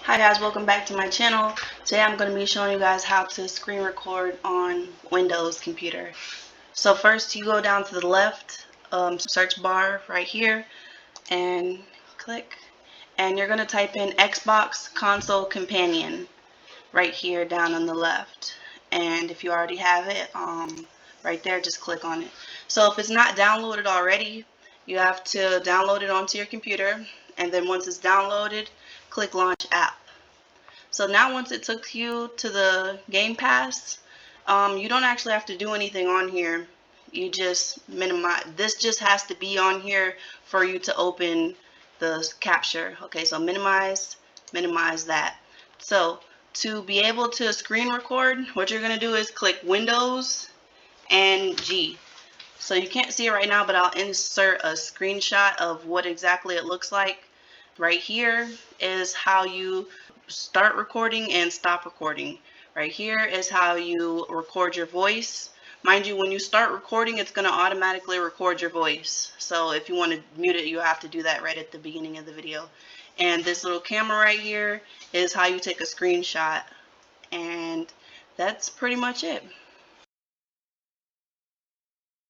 Hi guys, welcome back to my channel. Today I'm going to be showing you guys how to screen record on Windows computer. So first you go down to the left search bar right here and click, and you're going to type in Xbox Console Companion right here down on the left. And if you already have it right there, just click on it. So if it's not downloaded already, you have to download it onto your computer, and then once it's downloaded, click Launch App. So now once it took you to the Game Pass, you don't actually have to do anything on here. You just minimize. This just has to be on here for you to open the capture. Okay, so minimize that. So to be able to screen record, what you're going to do is click Windows and G. So you can't see it right now, but I'll insert a screenshot of what exactly it looks like. Right here is how you start recording and stop recording. Right here is how you record your voice. Mind you, when you start recording, it's going to automatically record your voice. So if you want to mute it, you have to do that right at the beginning of the video. And this little camera right here is how you take a screenshot. And that's pretty much it.